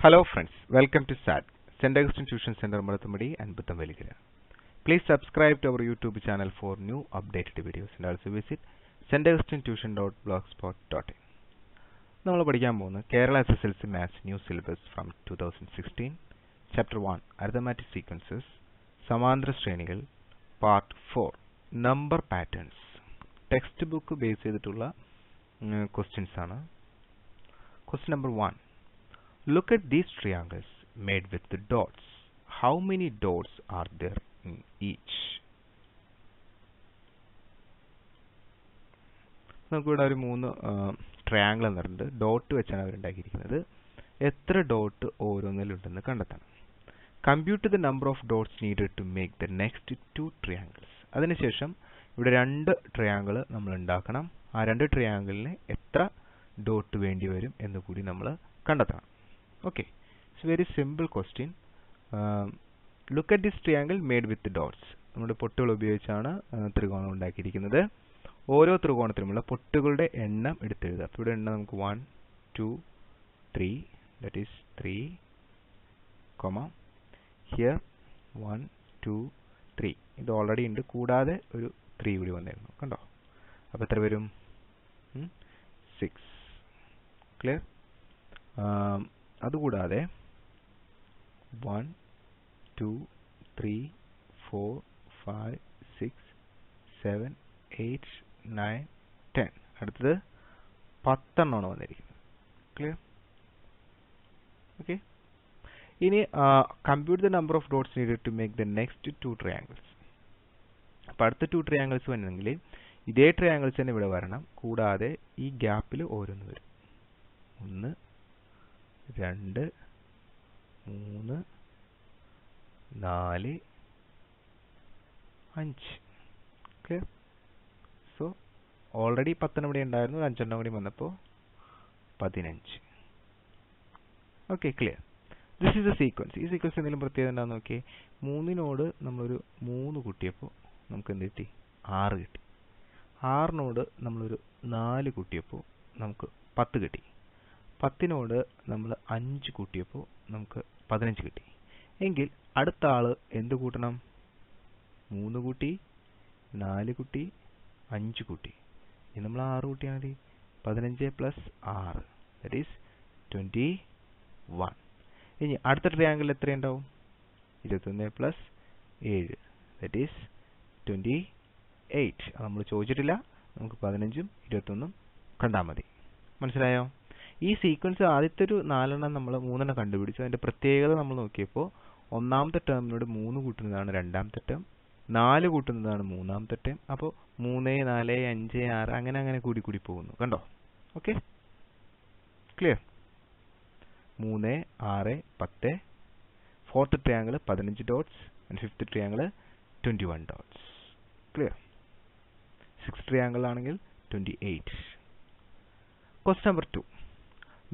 Hello friends, welcome to SAT, St. Augustine Tuition Center Marathamadi and Buthamvelikara. Please subscribe to our YouTube channel for new updated videos and also visit staugustinetuition.blogspot.in. നമ്മൾ പഠിക്കാൻ പോകുന്നത് Kerala SSLC Maths New Syllabus from 2016, Chapter 1, Arithmetic Sequences, സമാന്തര ശ്രേണികൾ, Part 4, Number Patterns. Text book base ചെയ്തിട്ടുള്ള questions ആണ്. Question number 1. Look at these triangles made with the dots. How many dots are there in each? നമുക്കിവിടെ ഒരു 3 triangle എന്നുണ്ട്. Dot വെച്ചാണ് അവർ ഉണ്ടാക്കിയിരിക്കുന്നത്. എത്ര dot ഓരോന്നിലുണ്ടെന്ന് കണ്ടെത്തണം. Compute the number of dots needed to make the next 2 triangles. അതിനുശേഷം ഇവിടെ 2 triangle നമ്മൾ ഉണ്ടാക്കണം. ആ 2 ട്രയാങ്കിളിന് എത്ര ഡോട്ട് വേണ്ടി വരും എന്ന് കൂടി നമ്മൾ കണ്ടെത്തണം. Okay, it's a very simple question. Look at this triangle made with the dots. നമ്മുടെ പൊട്ടുകൾ ഉപയോഗിച്ചാണ് ത്രികോണം ഉണ്ടാക്കിയിരിക്കുന്നത്. ഓരോ ത്രികോണത്തിലുമുള്ള പൊട്ടുകളുടെ എണ്ണം എടുത്തെഴുതുക. അപ്പോൾ ഇവിടെ എണ്ണം നമുക്ക് 1 2 3, that is 3, here 1 2 3. ഇത് ഓൾറെഡി ഉണ്ട്, കൂടാതെ ഒരു 3 കൂടി വന്നിരുന്നു, കണ്ടോ? അപ്പോൾ എത്ര വരും? 6. ക്ലിയർ? അതുകൂടാതെ 1 2 3 4 5 6 7 8 9 10. അടുത്തത് 10 എണ്ണമാണ് വന്നിരിക്കുന്നത്. ക്ലിയർ? ഓക്കെ. ഇനി compute the number of dots needed to make the next 2 triangles. അപ്പോൾ അടുത്ത 2 ട്രയാങ്കിൾസ് വരണമെങ്കിൽ ഇതേ ട്രയാങ്കിൾസ് തന്നെ ഇവിടെ വരണം, കൂടാതെ ഈ ഗ്യാപ്പിൽ ഓരോന്ന് വരും. 1 2 3 4 5. ക്ലിയർ? സോ ഓൾറെഡി 10 ഇവിടെ ഉണ്ടായിരുന്നു, 5 എണ്ണം കൂടി വന്നപ്പോൾ 15. Okay, clear? This is A sequence. ഈ സീക്വൻസ് എന്തെങ്കിലും പ്രത്യേകത ഉണ്ടാകുന്ന നോക്കി. 3നോട് നമ്മളൊരു 3 കൂട്ടിയപ്പോൾ നമുക്ക് എന്ത് കിട്ടി? 6 കിട്ടി. 6നോട് നമ്മളൊരു 4 കൂട്ടിയപ്പോൾ നമുക്ക് 10 കിട്ടി. 10നോട് നമ്മൾ 5 കൂട്ടിയപ്പോൾ നമുക്ക് 15 കിട്ടി. എങ്കിൽ അടുത്ത ആൾ എന്ത് കൂട്ടണം? 3 കൂട്ടി, 4 കൂട്ടി, 5 കൂട്ടി. ഇനി നമ്മൾ 6 കൂട്ടിയാൽ മതി. 15 + 6, that is 21. ഇനി അടുത്ത ട്രയാങ്കിൾ എത്രയുണ്ടാവും? 21 + 7, that is 28. നമ്മൾ ചോദിച്ചിട്ടില്ല, നമുക്ക് 15ഉം 21ഉം കണ്ടാൽ മതി. മനസ്സിലായോ? ഈ സീക്വൻസ് ആദ്യത്തെ ഒരു 4 എണ്ണം നമ്മൾ 3 എണ്ണം കണ്ടുപിടിച്ചു. അതിൻ്റെ പ്രത്യേകത നമ്മൾ നോക്കിയപ്പോൾ ഒന്നാമത്തെ ടേമിനോട് 3 കൂട്ടുന്നതാണ് രണ്ടാമത്തെ ടേം, 4 കൂട്ടുന്നതാണ് മൂന്നാമത്തെ ടേം. അപ്പോൾ 3 4 5 6 അങ്ങനെ കൂടി പോകുന്നു, കണ്ടോ? Okay, clear? 3 6 10. Fourth triangle 15 dots and fifth triangle 21 dots. Clear? Six triangle ആണെങ്കിൽ 28. Question number 2.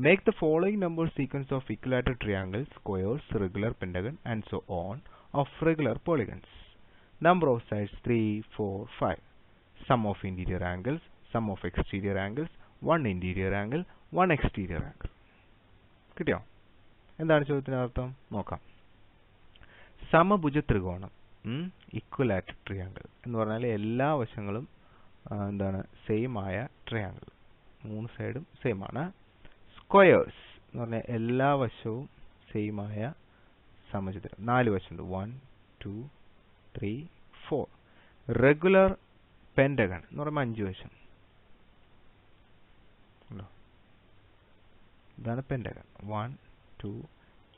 Make the following number sequence of equilateral triangles, squares, regular pentagon, and so on of regular polygons. Number of sides 3, 4, 5. Sum of interior angles, sum of exterior angles, 1 interior angle, 1 exterior angle. കിട്ടിയോ? എന്താണ് ചോദ്യത്തിൻ്റെ അർത്ഥം? നോക്കാം. സമഭുജ ത്രികോണം, equilateral triangle എന്ന് പറഞ്ഞാൽ എല്ലാ വശങ്ങളും എന്താണ്? സെയിം ആയ ട്രയാങ്കിൾ, 3 സൈഡും സെയിം ആണ്. സ്ക്വയേഴ്സ് എന്ന് പറഞ്ഞാൽ എല്ലാ വശവും സെയിം ആയ സമചതുരം, 4 വശമുണ്ട്, 1 2 3 4. റെഗുലർ പെൻറ്റഗൺ എന്ന് പറയുമ്പോൾ 5 വശം, ഇതാണ് പെൻറ്റഗൺ. 1 2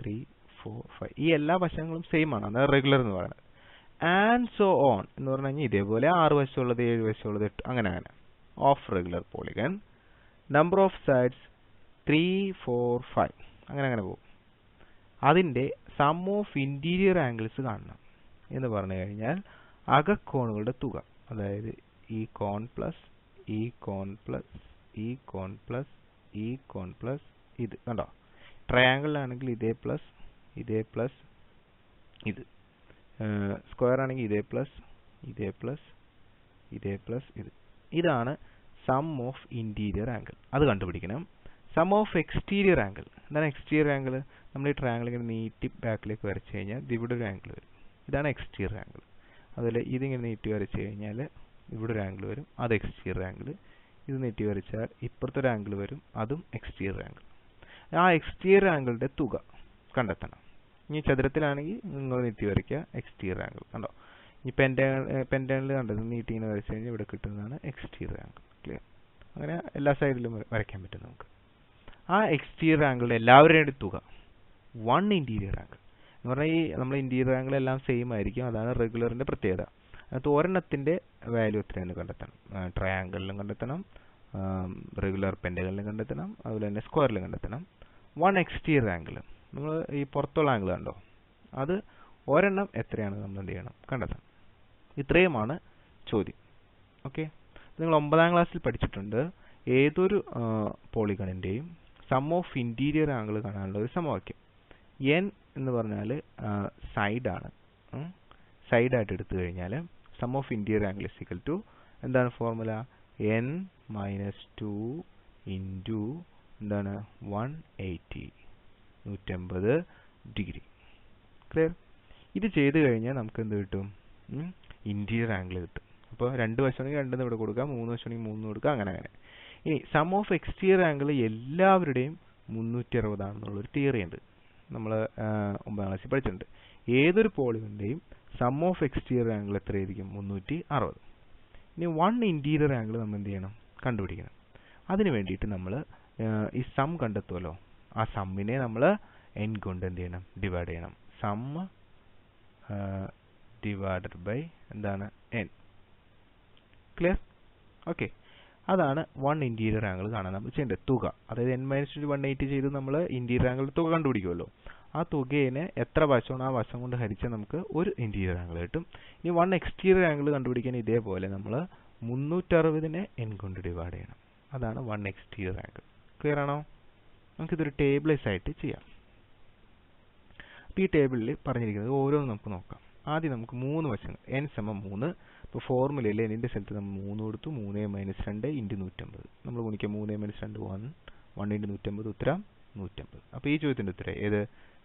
3 4 5. ഈ എല്ലാ വശങ്ങളും സെയിം ആണ്, അതാണ് റെഗുലർ എന്ന് പറയുന്നത്. ആൻഡ് സോ ഓൺ എന്ന് പറഞ്ഞു കഴിഞ്ഞാൽ ഇതേപോലെ 6 വശമുള്ളത് 7 വശമുള്ളത് 8 അങ്ങനെ of regular polygon. Number of sides 3 4 5 അങ്ങനെ പോകും. അതിൻ്റെ സം ഓഫ് ഇൻറ്റീരിയർ ആംഗിൾസ് കാണണം എന്ന് പറഞ്ഞു കഴിഞ്ഞാൽ അകക്കോണുകളുടെ തുക, അതായത് ഈ കോൺ പ്ലസ് ഈ കോൺ പ്ലസ് ഈ കോൺ പ്ലസ് ഈ കോൺ പ്ലസ് ഇത്, കണ്ടോ? ട്രയാങ്കിളിലാണെങ്കിൽ ഇതേ പ്ലസ് ഇതേ പ്ലസ് ഇത്, സ്ക്വയർ ആണെങ്കിൽ ഇതേ പ്ലസ് ഇതേ പ്ലസ് ഇതേ പ്ലസ് ഇത്. ഇതാണ് സം ഓഫ് ഇൻറ്റീരിയർ ആംഗിൾ, അത് കണ്ടുപിടിക്കണം. സം ഓഫ് എക്സ്റ്റീരിയർ ആംഗിൾ എന്താണ് എക്സ്റ്റീരിയർ ആംഗിൾ? നമ്മൾ ഈ ട്രയാങ്കിൾ ഇങ്ങനെ നീട്ടി ബാക്കിലേക്ക് വരച്ച് കഴിഞ്ഞാൽ ഇവിടെ ഒരു ആംഗിൾ വരും. ഇതാണ് എക്സ്റ്റീരിയർ ആംഗിൾ. അതുപോലെ ഇതിങ്ങനെ നീട്ടി വരച്ച് കഴിഞ്ഞാൽ ഇവിടെ ഒരു ആംഗിൾ വരും, അത് എക്സ്റ്റീരിയർ ആംഗിൾ. ഇത് നീട്ടി വരച്ചാൽ ഇപ്പുറത്തൊരു ആംഗിൾ വരും, അതും എക്സ്റ്റീരിയർ ആംഗിൾ. ആ എക്സ്റ്റീരിയർ ആംഗിളിൻ്റെ തുക കണ്ടെത്തണം. ഇനി ചതുരത്തിലാണെങ്കിൽ നിങ്ങൾ നീട്ടി വരയ്ക്കുക എക്സ്റ്റീരിയർ ആംഗിൾ. കണ്ടോ? ഈ പെൻറ്റേണിൽ കണ്ടത് നീട്ടി ഇങ്ങനെ വരച്ച് കഴിഞ്ഞാൽ ഇവിടെ കിട്ടുന്നതാണ് എക്സ്റ്റീരിയർ ആംഗിൾ. ക്ലിയർ? അങ്ങനെ എല്ലാ സൈഡിലും വരയ്ക്കാൻ പറ്റും നമുക്ക്. ആ എക്സ്റ്റീരിയർ ആംഗിളിൻ്റെ എല്ലാവരുടെയും തുക 1 ഇൻറ്റീരിയർ ആംഗിൾ എന്ന് പറഞ്ഞാൽ ഈ നമ്മൾ ഇൻറ്റീരിയർ ആംഗിൾ എല്ലാം സെയിം ആയിരിക്കും. അതാണ് റെഗുലറിൻ്റെ പ്രത്യേകത. അതിനകത്ത് ഒരെണ്ണത്തിൻ്റെ വാല്യൂ എത്രയാണ് കണ്ടെത്തണം. ട്രയാങ്കിളിലും കണ്ടെത്തണം, റെഗുലർ പെൻറ്റഗണിലും കണ്ടെത്തണം, അതുപോലെ തന്നെ സ്ക്വയറിലും കണ്ടെത്തണം. 1 എക്സ്റ്റീരിയർ ആംഗിൾ, നമ്മൾ ഈ പുറത്തുള്ള ആംഗിൾ കണ്ടോ, അത് ഒരെണ്ണം എത്രയാണ് നമ്മൾ എന്ത് ചെയ്യണം, കണ്ടെത്തണം. ഇത്രയുമാണ് ചോദ്യം. ഓക്കെ, നിങ്ങൾ 9ാം ക്ലാസ്സിൽ പഠിച്ചിട്ടുണ്ട്. ഏതൊരു പോളിഗണിൻ്റെയും സം ഓഫ് ഇൻറ്റീരിയർ ആംഗിൾ കാണാനുള്ള ഒരു സമവാക്യം. എൻ എന്ന് പറഞ്ഞാൽ സൈഡാണ്. സൈഡായിട്ട് എടുത്തു കഴിഞ്ഞാൽ sum of interior angle is equal to എന്താണ് ഫോർമുല? n - 2 ഇൻറ്റു എന്താണ് 180, 180 ഡിഗ്രി. ക്ലിയർ? ഇത് ചെയ്ത് കഴിഞ്ഞാൽ നമുക്ക് എന്ത് കിട്ടും? ഇൻറ്റീരിയർ ആംഗിൾ കിട്ടും. അപ്പോൾ 2 വശമാണെങ്കിൽ 2 ഇവിടെ കൊടുക്കാം, 3 വശമാണെങ്കിൽ 3 കൊടുക്കാം, അങ്ങനെ. ഇനി സം ഓഫ് എക്സ്റ്റീരിയർ ആംഗിൾ എല്ലാവരുടെയും 360 ആണെന്നുള്ളൊരു തിയറി ഉണ്ട്. നമ്മൾ 9ാം ക്ലാസ്സിൽ പഠിച്ചിട്ടുണ്ട്. ഏതൊരു പോളിഗണിൻ്റെയും സം ഓഫ് എക്സ്റ്റീരിയർ ആംഗിൾ എത്രയായിരിക്കും? 360. ഇനി 1 ഇൻറ്റീരിയർ ആംഗിൾ നമ്മൾ എന്ത് ചെയ്യണം? കണ്ടുപിടിക്കണം. അതിന് വേണ്ടിയിട്ട് നമ്മൾ ഈ സം കണ്ടെത്തുമല്ലോ, ആ സമ്മിനെ നമ്മൾ n കൊണ്ട് എന്ത് ചെയ്യണം? ഡിവൈഡ് ചെയ്യണം. സം ഡിവൈഡഡ് ബൈ എന്താണ്? n. ക്ലിയർ? ഓക്കെ, അതാണ് 1 ഇൻറ്റീരിയർ ആംഗിൾ കാണാൻ നമ്മൾ ചെയ്യേണ്ടത്. തുക, അതായത് n - 180 ചെയ്ത് നമ്മൾ ഇൻറ്റീരിയർ ആംഗിൾ തുക കണ്ടുപിടിക്കുമല്ലോ. ആ തുകയെ എത്ര വശമാണ് ആ വശം കൊണ്ട് ഹരിച്ചാൽ നമുക്ക് ഒരു ഇൻറ്റീരിയർ ആംഗിൾ കിട്ടും. ഇനി 1 എക്സ്റ്റീരിയർ ആംഗിൾ കണ്ടുപിടിക്കാൻ ഇതേപോലെ നമ്മൾ 360നെ n കൊണ്ട് ഡിവൈഡ് ചെയ്യണം. അതാണ് 1 എക്സ്റ്റീരിയർ ആംഗിൾ. ക്ലിയർ ആണോ? നമുക്കിതൊരു ടേബിൾസ് ആയിട്ട് ചെയ്യാം. അപ്പോൾ ഈ ടേബിളിൽ പറഞ്ഞിരിക്കുന്നത് ഓരോന്നും നമുക്ക് നോക്കാം. ആദ്യം നമുക്ക് 3 വശങ്ങൾ, n = 3. ഇപ്പോൾ ഫോർമുലയിൽ n-ൻ്റെ സ്ഥലത്ത് നമ്മൾ 3 കൊടുത്തു. 3 - 2 × 150. നമ്മൾ ഗുണിക്കുക 3 - 2 1, 1 × 150, ഉത്തരം 150. അപ്പോൾ ഈ ചോദ്യത്തിൻ്റെ ഉത്തരം ഏത്?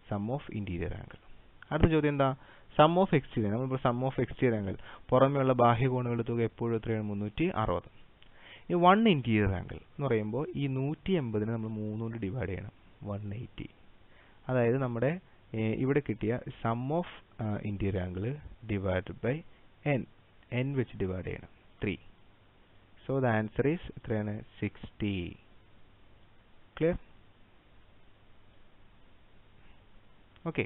Sum of interior angle. അടുത്ത ചോദ്യം എന്താ? Sum of exterior. നമ്മളിപ്പോൾ സം ഓഫ് എക്സ്റ്റീരിയർ ആംഗിൾ, പുറമെയുള്ള ബാഹ്യ കോണുകളുടെ തുക എപ്പോഴും എത്രയാണ്? 360. ഈ 1 ഇൻറ്റീരിയർ ആംഗിൾ എന്ന് പറയുമ്പോൾ ഈ 180നെ നമ്മൾ 3 കൊണ്ട് ഡിവൈഡ് ചെയ്യണം. 180. അതായത് നമ്മുടെ ഇവിടെ കിട്ടിയ sum of interior angle divided by n വെച്ച് ഡിവൈഡ് ചെയ്യണം. 3. സോ ദ ആൻസർ ഈസ് എത്രയാണ്? 60. Clear? Okay,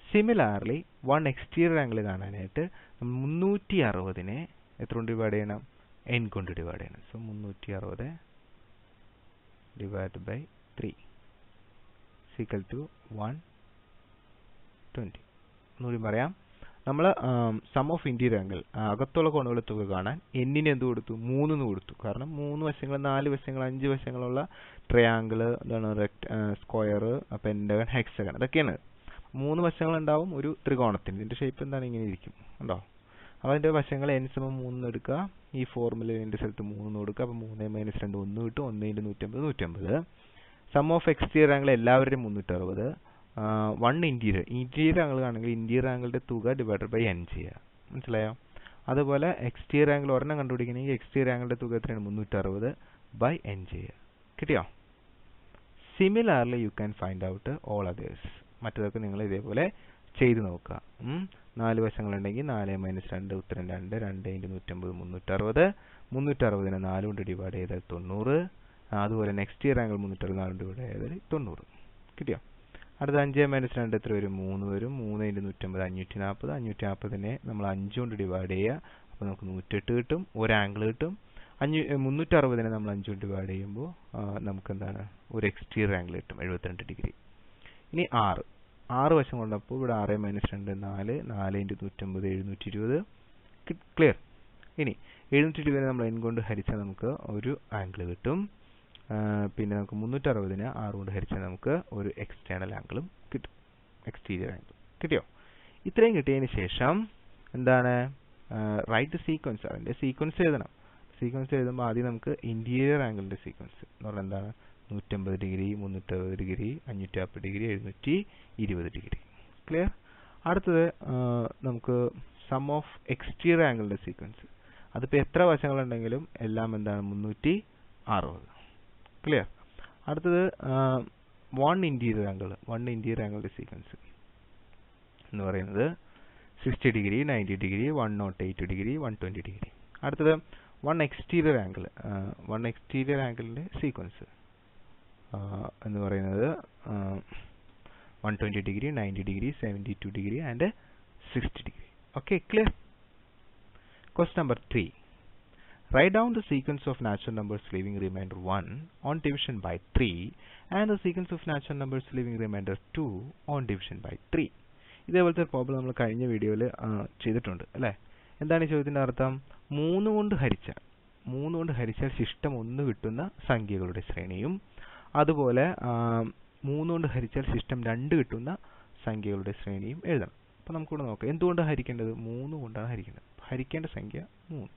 similarly 1 exterior angle കാണാനായിട്ട് 360നെ എത്ര കൊണ്ട് ഡിവൈഡ് ചെയ്യണം? n കൊണ്ട് ഡിവൈഡ് ചെയ്യണം. So 360 divide by 3 equal to 120. ഒന്നുകൂടി പറയാം. നമ്മൾ സം ഓഫ് ഇൻറ്റീരിയർ ആംഗിൾ, അകത്തുള്ള കോണുകളുടെ തുക കാണാൻ n-ന് എന്ത് കൊടുത്തു? 3 എന്ന് കൊടുത്തു. കാരണം 3 വശങ്ങൾ, 4 വശങ്ങൾ, 5 വശങ്ങളുള്ള ട്രയാങ്കിൾ, എന്താണ് സ്ക്വയർ, പെൻറ്റഗൺ, ഹെക്സഗൺ, അതൊക്കെയാണ്. 3 വശങ്ങളുണ്ടാവും ഒരു ത്രികോണത്തിന്. ഇതിൻ്റെ ഷേപ്പ് എന്താണ്? ഇങ്ങനെ ഇരിക്കും, ഉണ്ടോ? അപ്പോൾ അതിൻ്റെ വശങ്ങൾ n = 3 എടുക്കുക. ഈ ഫോർമുല n-ൻ്റെ സ്ഥലത്ത് 3 കൊടുക്കുക. അപ്പോൾ 3 - 2 1 കിട്ടും. 1 × 150 150. സം ഓഫ് എക്സ്റ്റീരിയർ ആംഗിൾ എല്ലാവരുടെയും 360. 1 ഇൻറ്റീരിയർ ആംഗിൾ ആണെങ്കിൽ ഇൻറ്റീരിയർ ആംഗിളിൻ്റെ തുക ഡിവൈഡഡ് ബൈ n ചെയ്യുക. മനസ്സിലായോ? അതുപോലെ എക്സ്റ്റീരിയർ ആംഗിൾ ഒരെണ്ണം കണ്ടുപിടിക്കണമെങ്കിൽ എക്സ്റ്റീരിയർ ആംഗിളിൻ്റെ തുക എത്രയാണ്? 360 ബൈ n ചെയ്യുക. കിട്ടിയോ? Similarly you can find out all others. മറ്റതൊക്കെ നിങ്ങൾ ഇതേപോലെ ചെയ്ത് നോക്കുക. 4 വശങ്ങളുണ്ടെങ്കിൽ 4 - 2, ഉത്തരം 2. 2 × 150 360. 360നെ 4 കൊണ്ട് ഡിവൈഡ് ചെയ്താൽ 90. അതുപോലെ എക്സ്റ്റീരിയർ ആംഗിൾ 360 4 കൊണ്ട് ഡിവൈഡ് ചെയ്താൽ 90. കിട്ടിയോ? അടുത്ത 5 - 2 എത്ര വരും? 3 വരും. 3 × 150 540. 540നെ നമ്മൾ 5 കൊണ്ട് ഡിവൈഡ് ചെയ്യുക. അപ്പോൾ നമുക്ക് 108 കിട്ടും. ഒരു ആംഗിൾ കിട്ടും. 360നെ നമ്മൾ 5 കൊണ്ട് ഡിവൈഡ് ചെയ്യുമ്പോൾ നമുക്ക് എന്താണ്? ഒരു എക്സ്റ്റീരിയർ ആംഗിൾ കിട്ടും, 72 ഡിഗ്രി. ഇനി 6 വശം കൊണ്ടപ്പോൾ ഇവിടെ 6 - 2 4. 4 × 150 720. ക്ലിയർ? ഇനി 720നെ നമ്മൾ n കൊണ്ട് ഹരിച്ചാൽ നമുക്ക് ഒരു ആംഗിൾ കിട്ടും. പിന്നെ നമുക്ക് 360നെ 6 കൊണ്ട് ഹരിച്ചാൽ നമുക്ക് ഒരു എക്സ്റ്റേണൽ ആംഗിളും കിട്ടും, എക്സ്റ്റീരിയർ ആംഗിൾ. കിട്ടിയോ? ഇത്രയും കിട്ടിയതിന് ശേഷം എന്താണ്? റൈറ്റ് സീക്വൻസ്, അതിൻ്റെ സീക്വൻസ് എഴുതണം. സീക്വൻസ് എഴുതുമ്പോൾ ആദ്യം നമുക്ക് ഇൻറ്റീരിയർ ആംഗിളിൻ്റെ സീക്വൻസ് എന്ന് പറഞ്ഞാൽ എന്താണ്? 150 degree 360 degree 540 degree 720 degree. Clear? അടുത്തത് നമുക്ക് സം ഓഫ് എക്സ്റ്റീരിയർ ആംഗിളിന്റെ സീക്വൻസ്. അതിപ്പോൾ എത്ര വശങ്ങളുണ്ടെങ്കിലും എല്ലാം എന്താണ് 360. ക്ലിയർ? അടുത്തത് വൺ ഇന്റീരിയർ ആംഗിളിന്റെ സീക്വൻസ് എന്ന് പറയുന്നത് 60 ഡിഗ്രി 90 ഡിഗ്രി 108 ഡിഗ്രി 120 ഡിഗ്രി. അടുത്തത് വൺ എക്സ്റ്റീരിയർ ആംഗിളിന്റെ സീക്വൻസ് എന്ന് പറയുന്നത് 120 degree 90 degree 72 degree and 60 degree. Okay, clear? Question number 3. Write down the sequence of natural numbers leaving remainder 1 on division by 3 and the sequence of natural numbers leaving remainder 2 on division by 3. ഇതേപോലത്തെ problem നമ്മൾ കഴിഞ്ഞ വീഡിയോയിൽ ചെയ്തിട്ടുണ്ട് അല്ലേ? എന്താണ് ഈ ചോദ്യത്തിൻ്റെ അർത്ഥം? 3 കൊണ്ട് ഹരിച്ചാൽ ശിഷ്ടം 1 കിട്ടുന്ന സംഖ്യകളുടെ ശ്രേണിയും അതുപോലെ 3 കൊണ്ട് ഹരിച്ചാൽ ശിഷ്ടം 2 കിട്ടുന്ന സംഖ്യകളുടെ ശ്രേണിയും എഴുതണം. അപ്പോൾ നമുക്കിവിടെ നോക്കാം. എന്തുകൊണ്ടാണ് ഹരിക്കേണ്ടത്? 3 കൊണ്ടാണ് ഹരിക്കേണ്ടത്. ഹരിക്കേണ്ട സംഖ്യ 3.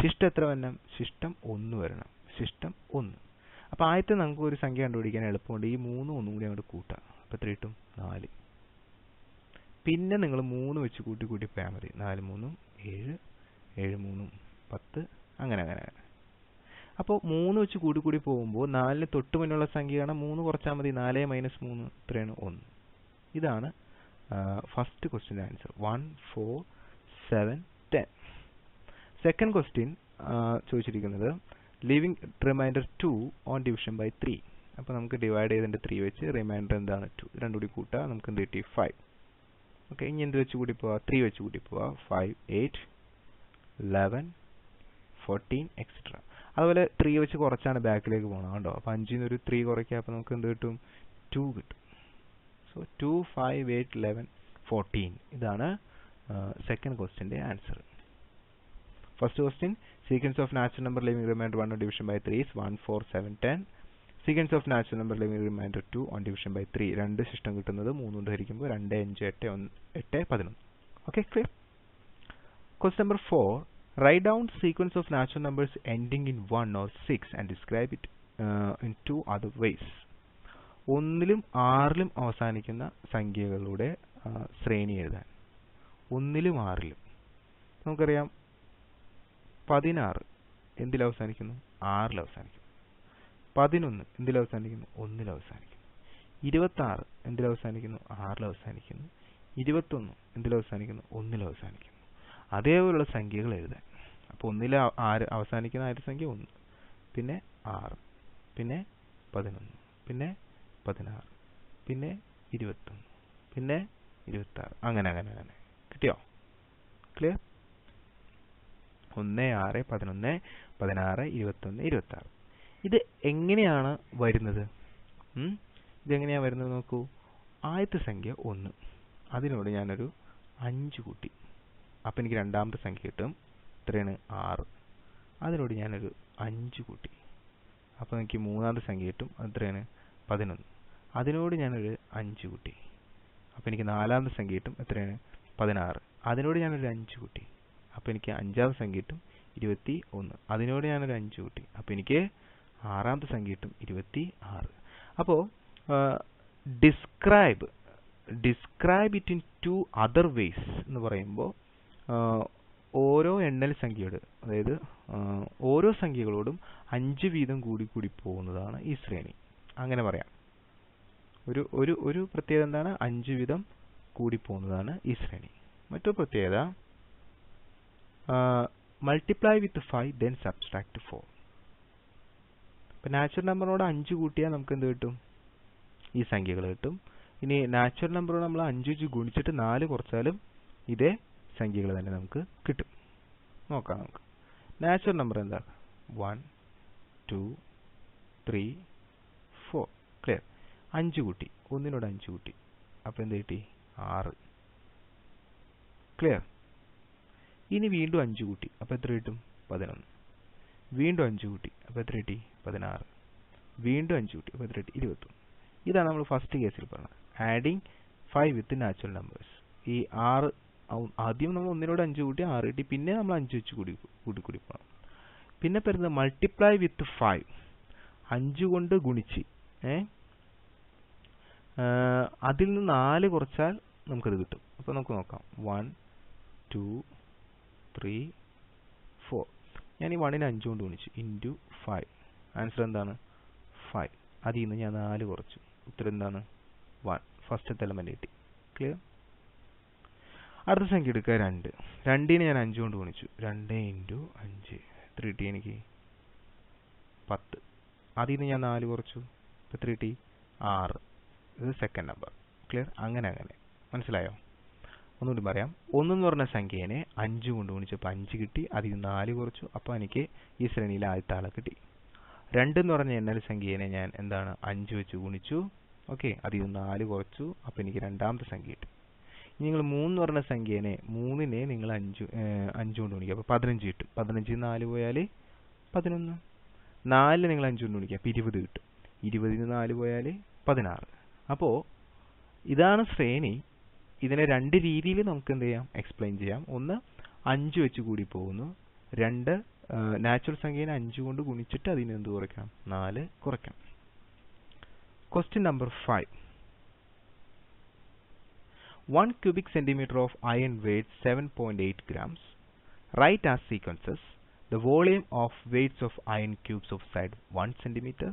ശിഷ്ടം എത്ര വരണം? ശിഷ്ടം 1 വരണം. ശിഷ്ടം 1. അപ്പോൾ ആദ്യത്തെ നമുക്ക് ഒരു സംഖ്യ കണ്ടുപിടിക്കാൻ എളുപ്പമുണ്ട്. ഈ 3 ഒന്നും കൂടി അങ്ങോട്ട് കൂട്ടാം. അപ്പോൾ എത്ര കിട്ടും? 4. പിന്നെ നിങ്ങൾ 3 വെച്ച് കൂട്ടി പോയാൽ മതി. 4 3 7 7 3 10 അങ്ങനെ. അപ്പോൾ 3 വെച്ച് കൂടി പോകുമ്പോൾ 4ന് തൊട്ട് മുന്നുള്ള സംഖ്യയാണ് 3 കുറച്ചാൽ മതി. 4 - 3 എത്രയാണ്? 1. ഇതാണ് ഫസ്റ്റ് ക്വസ്റ്റ്യൻ്റെ ആൻസർ. 1 4 7 10. സെക്കൻഡ് ക്വസ്റ്റ്യൻ ചോദിച്ചിരിക്കുന്നത് leaving remainder 2 on division by 3. അപ്പോൾ നമുക്ക് ഡിവൈഡ് ചെയ്തതിൻ്റെ 3 വെച്ച് റിമൈൻഡർ എന്താണ്? 2. രണ്ടും കൂടി കൂട്ടുക. നമുക്ക് എന്ത് കിട്ടി? 5. ഓക്കെ, ഇനി എന്ത് വെച്ച് കൂടി പോവാം? 3 വെച്ച് കൂടി പോവാം. 5 8 11 14 എക്സെട്ര. അതുപോലെ 3 വെച്ച് കുറച്ചാണ് ബാക്കിലേക്ക് പോകണം കേട്ടോ. അപ്പോൾ 5ൽ നിന്ന് ഒരു 3 കുറയ്ക്കുക. അപ്പോൾ നമുക്ക് എന്ത് കിട്ടും? 2 കിട്ടും. സോ 2 5 8 11 14. ഇതാണ് സെക്കൻഡ് ക്വസ്റ്റ്യൻ്റെ answer. First question sequence of natural number leaving remainder 1 on division by 3 is 1 4 7 10. Sequence of natural number leaving remainder 2 on division by 3. രണ്ട് ശിഷ്ടം കിട്ടുന്നത് 3 കൊണ്ട് ഹരിക്കുമ്പോൾ 2 5 8 8 11. Okay, clear? Question number 4. Write down sequence of natural numbers ending in 1 or 6 and describe it in 2 other ways. 1ലും 6ലും അവസാനിക്കുന്ന സംഖ്യകളുടെ ശ്രേണി എഴുതാൻ. 1ലും 6ലും നമുക്കറിയാം 16 എന്തിൽ അവസാനിക്കുന്നു? 6ൽ അവസാനിക്കുന്നു. 11 എന്തിൽ അവസാനിക്കുന്നു? 1ൽ അവസാനിക്കുന്നു. 26 എന്തിൽ അവസാനിക്കുന്നു? 6ൽ അവസാനിക്കുന്നു. 21 എന്തിൽ അവസാനിക്കുന്നു? 1ൽ അവസാനിക്കുന്നു. അതേപോലുള്ള സംഖ്യകൾ എഴുതാൻ. അപ്പോൾ 1ൽ അവസാനിക്കുന്ന ആദ്യ സംഖ്യ 1, പിന്നെ 6, പിന്നെ 11, പിന്നെ 16, പിന്നെ 21, പിന്നെ 26 അങ്ങനെ. കിട്ടിയോ? ക്ലിയർ? 1 6 11 16 21 26. ഇത് എങ്ങനെയാണ് വരുന്നത്? ഇതെങ്ങനെയാണ് വരുന്നത് നോക്കൂ. ആദ്യത്തെ സംഖ്യ 1, അതിനോട് ഞാനൊരു 5 കൂട്ടി. അപ്പം എനിക്ക് രണ്ടാമത്തെ സംഖ്യ കിട്ടും. എത്രയാണ്? 6. അതിനോട് ഞാനൊരു 5 കൂട്ടി. അപ്പോൾ എനിക്ക് മൂന്നാമത്തെ സംഖ്യ കിട്ടും. എത്രയാണ്? 11. അതിനോട് ഞാനൊരു 5 കൂട്ടി. അപ്പോൾ എനിക്ക് നാലാമത്തെ സംഖ്യ കിട്ടും. എത്രയാണ്? 16. അതിനോട് ഞാനൊരു 5 കൂട്ടി. അപ്പോൾ എനിക്ക് അഞ്ചാമത്തെ സംഖ്യ കിട്ടും 21. അതിനോട് ഞാനൊരു 5 കൂട്ടി. അപ്പോൾ എനിക്ക് ആറാമത്തെ സംഖ്യ കിട്ടും 26. അപ്പോൾ describe it in 2 other vase എന്ന് പറയുമ്പോൾ ഓരോ എണ്ണൽ സംഖ്യയോട്, അതായത് ഓരോ സംഖ്യകളോടും 5 വീതം കൂടി പോകുന്നതാണ് ഈ ശ്രേണി. അങ്ങനെ പറയാം. ഒരു പ്രത്യേകത എന്താണ്? 5 വീതം കൂടി പോകുന്നതാണ് ഈ ശ്രേണി. മറ്റൊരു പ്രത്യേകത മൾട്ടിപ്ലൈ വിത്ത് 5 ദെൻ സബ്സ്ട്രാക്ട് 4. ഇപ്പം നാച്ചുറൽ നമ്പറിനോട് 5 കൂട്ടിയാൽ നമുക്ക് എന്ത് കിട്ടും? ഈ സംഖ്യകൾ കിട്ടും. ഇനി നാച്ചുറൽ നമ്പറോട് നമ്മൾ 5 വെച്ച് ഗുണിച്ചിട്ട് 4 കുറച്ചാലും ഇതേ സംഖ്യകൾ തന്നെ നമുക്ക് കിട്ടും. നോക്കാം നമുക്ക്. നാച്ചുറൽ നമ്പർ എന്താ? 1 2 3 4. ക്ലിയർ? 5 കൂട്ടി. 1നോട് 5 കൂട്ടി. അപ്പോൾ എന്ത് കിട്ടി? 6. ക്ലിയർ? ഇനി വീണ്ടും 5 കൂട്ടി. അപ്പോൾ എത്ര കിട്ടും? 11. വീണ്ടും 5 കൂട്ടി. അപ്പോൾ എത്ര കിട്ടി? 16. വീണ്ടും 5 കൂട്ടി. അപ്പോൾ എത്ര കിട്ടി? 21. ഇതാണ് നമ്മൾ ഫസ്റ്റ് കേസിൽ പറഞ്ഞത്. ആഡിങ് 5 വിത്ത് നാച്ചുറൽ നമ്പേഴ്സ്. ഈ 6 ആദ്യം നമ്മൾ 1നോട് 5 കൂട്ടി 6 കിട്ടി. പിന്നെ നമ്മൾ 5 വെച്ച് കൂടി പോകണം. പിന്നെ പറയുന്നത് മൾട്ടിപ്ലൈ വിത്ത് 5. 5 കൊണ്ട് ഗുണിച്ച് അതിൽ നിന്ന് 4 കുറച്ചാൽ നമുക്കത് കിട്ടും. അപ്പോൾ നമുക്ക് നോക്കാം. 1 2 3 4. ഞാൻ ഈ 1നെ 5 കൊണ്ട് ഗുണിച്ചു ഇൻറ്റു 5. ആൻസർ എന്താണ്? 5. അതിൽ നിന്ന് ഞാൻ 4 കുറച്ചു. ഉത്തരം എന്താണ്? 1. ഫസ്റ്റത്തെ എലമെന്റ് കിട്ടി. ക്ലിയർ? അടുത്ത സംഖ്യ എടുക്കുക 2. 2നെ ഞാൻ 5 കൊണ്ട് ഗുണിച്ചു. 2 ഇൻറ്റു 5 എത്ര കിട്ടി എനിക്ക്? 10. അതിൽ നിന്ന് ഞാൻ 4 കുറച്ചു. എത്ര കിട്ടി? 6. ഇത് സെക്കൻഡ് നമ്പർ. ക്ലിയർ? അങ്ങനെ മനസ്സിലായോ? ഒന്നുകൂടി പറയാം. 1 എന്ന് പറഞ്ഞ സംഖ്യേനെ 5 കൊണ്ട് ഗുണിച്ചപ്പോൾ 5 കിട്ടി. അതിൽ നിന്ന് 4 കുറച്ചു. അപ്പോൾ എനിക്ക് ഈ ശ്രേണിയിലെ ആദ്യത്തെ ആളെ കിട്ടി. 2 എന്ന് പറഞ്ഞ എണ്ണൽ സംഖ്യേനെ ഞാൻ 5 വെച്ച് ഗുണിച്ചു. ഓക്കെ, അതിൽ നിന്ന് 4 കുറച്ചു. അപ്പോൾ എനിക്ക് രണ്ടാമത്തെ സംഖ്യ കിട്ടി. ഇനി നിങ്ങൾ 3 എന്ന് പറഞ്ഞ സംഖ്യേനെ 3നെ നിങ്ങൾ 5 കൊണ്ട് ഗുണിക്കുക. അപ്പോൾ 15 കിട്ടും. 15 4 പോയാൽ 11. 4 നിങ്ങൾ 5 കൊണ്ട് ഗുണിക്കുക. അപ്പോൾ 20 കിട്ടും. 20 4 പോയാൽ 16. അപ്പോൾ ഇതാണ് ശ്രേണി. ഇതിനെ 2 രീതിയിൽ നമുക്ക് എന്ത് ചെയ്യാം? എക്സ്പ്ലെയിൻ ചെയ്യാം. ഒന്ന് 5 വെച്ച് കൂടി പോകുന്നു. 2 നാച്ചുറൽ സംഖ്യേനെ 5 കൊണ്ട് ഗുണിച്ചിട്ട് അതിന് എന്ത് കുറയ്ക്കണം? 4 കുറയ്ക്കണം. Question number 5. 1 cubic centimeter of iron weighs 7.8 grams. Write as sequences the volume of weights of iron cubes of side 1 centimeter,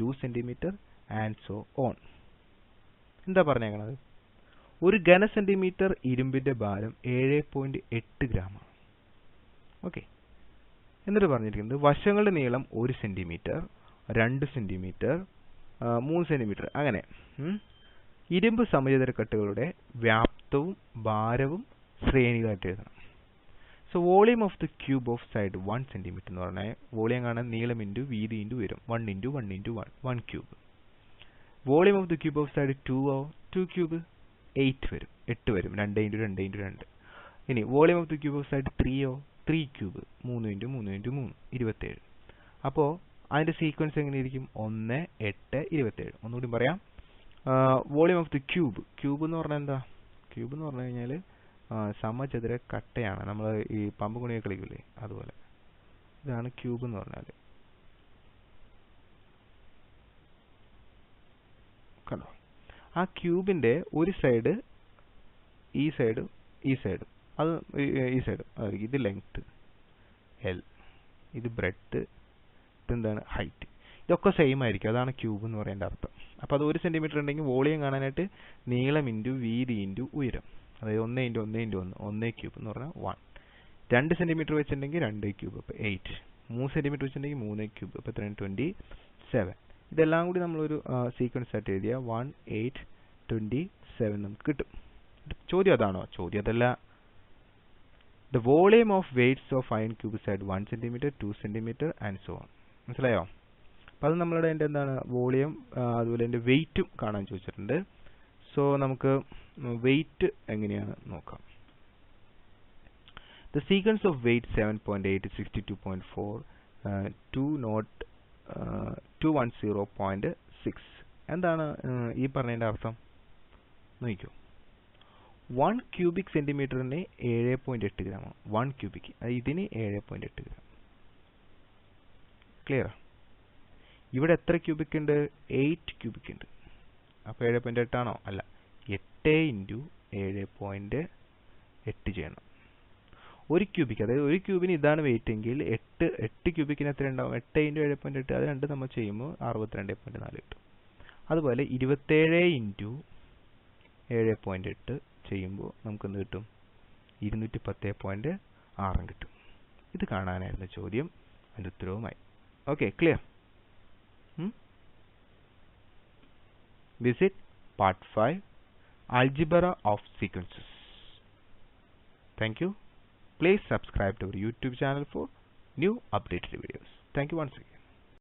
2 centimeter and so on. എന്താ പറഞ്ഞേക്കണത്? ഒരു ഘന സെന്റിമീറ്റർ ഇരുമ്പിന്റെ ഭാരം 7.8 ഗ്രാമാണ്. ഓക്കെ, എന്നിട്ട് പറഞ്ഞിരിക്കുന്നത് വശങ്ങളുടെ നീളം 1 സെന്റിമീറ്റർ, 2 സെന്റിമീറ്റർ, 3 സെന്റിമീറ്റർ, അങ്ങനെ ഇരുമ്പ് സമചതുരക്കട്ടുകളുടെ വ്യാപ്തവും ഭാരവും ശ്രേണികളായിട്ട് എഴുതണം. So volume of the cube of side 1 centimetre എന്ന് പറഞ്ഞാൽ വോളിയം കാണാൻ നീളം ഇൻറ്റു വീതി ഇൻറ്റു വരും. 1 into 1 into 1 cube. Volume of the cube of side 2 cube 8 വരും. 8 വരും. 2 ഇൻറ്റു 2 ഇൻറ്റു 2. ഇനി volume of the cube of side 3 cube 3 into 3 into 3 27. അപ്പോൾ അതിൻ്റെ സീക്വൻസ് എങ്ങനെയായിരിക്കും? 1 8 27. ഒന്നുകൂടി പറയാം. വോളിയം ഓഫ് ദി ക്യൂബ് എന്ന് പറഞ്ഞാൽ എന്താ? ക്യൂബ് എന്ന് പറഞ്ഞു കഴിഞ്ഞാൽ സമചതുര കട്ടയാണ്. നമ്മൾ ഈ പമ്പ് കുണിയൊക്കെ കളിക്കില്ലേ, അതുപോലെ. ഇതാണ് ക്യൂബ് എന്ന് പറഞ്ഞാൽ. കണ്ടോ? ആ ക്യൂബിന്റെ ഒരു സൈഡ് ഈ സൈഡും അത് ഈ സൈഡ് ഇത് ലെങ്ത് L, ഇത് ബ്രെഡ്ത്ത്, ഇതെന്താണ് ഹൈറ്റ്. ഇതൊക്കെ സെയിം ആയിരിക്കും. അതാണ് ക്യൂബ് എന്ന് പറയുന്ന അർത്ഥം. അപ്പോൾ അത് 1 സെന്റിമീറ്റർ ഉണ്ടെങ്കിൽ വോളിയം കാണാനായിട്ട് നീളം ഇൻറ്റു വീതി ഇൻറ്റു ഉയരം, അതായത് 1 ഇൻറ്റു 1 ഇൻറ്റു 1 ക്യൂബ് എന്ന് പറഞ്ഞാൽ 1. 2 സെന്റിമീറ്റർ വെച്ചിട്ടുണ്ടെങ്കിൽ 2 ക്യൂബ്, അപ്പോൾ 8. 3 സെന്റിമീറ്റർ വെച്ചിട്ടുണ്ടെങ്കിൽ 3 ക്യൂബ്, അപ്പോൾ എത്രയാണ്? 27. ഇതെല്ലാം കൂടി നമ്മളൊരു സീക്വൻസ് ആയിട്ട് എഴുതിയ 1 8 27 നമുക്ക് കിട്ടും. ചോദ്യം അതാണോ? ചോദ്യം അതല്ല. The volume of weights of iron cube side 1 centimetre, 2 centimetre and so on. മനസ്സിലായോ? അപ്പം അത് നമ്മളുടെ എൻ്റെ എന്താണ് വോളിയം, അതുപോലെ എൻ്റെ വെയിറ്റും കാണാൻ ചോദിച്ചിട്ടുണ്ട്. സോ നമുക്ക് വെയിറ്റ് എങ്ങനെയാണ് നോക്കാം. The sequence of wait 7.8, 62.4, 210.6. എന്താണ് ഈ പറഞ്ഞതിൻ്റെ അർത്ഥം? നോക്കൂ. 1 ക്യൂബിക് സെന്റിമീറ്ററിന് 7.8 ഗ്രാം. 1 ക്യൂബിക്, ഇതിന് 7.8 ഗ്രാം. ക്ലിയർ? ഇവിടെ എത്ര ക്യൂബിക് ഉണ്ട്? 8 ക്യൂബിക് ഉണ്ട്. അപ്പോൾ 7.8 ആണോ? അല്ല, 8 ഇൻറ്റു 7.8 ചെയ്യണം. ഒരു ക്യൂബിക്, അതായത് ഒരു ക്യൂബിന് ഇതാണ് വെയിറ്റ് എങ്കിൽ 8 ക്യൂബിക്കിന് എത്ര ഉണ്ടാവും? 8 ഇൻറ്റു 7.8, അത് രണ്ട് നമ്മൾ ചെയ്യുമ്പോൾ 62.4 കിട്ടും. അതുപോലെ 27 ഇൻറ്റു 7.8 ചെയ്യുമ്പോൾ നമുക്ക് എന്ത് കിട്ടും? 210.6 കിട്ടും. ഇത് കാണാനായിരുന്നു ചോദ്യം. അതിൻ്റെ ഉത്തരവുമായി. Okay, clear? Visit part 5, Algebra of Sequences. Thank you. Please subscribe to our YouTube channel for new updated videos. Thank you once again.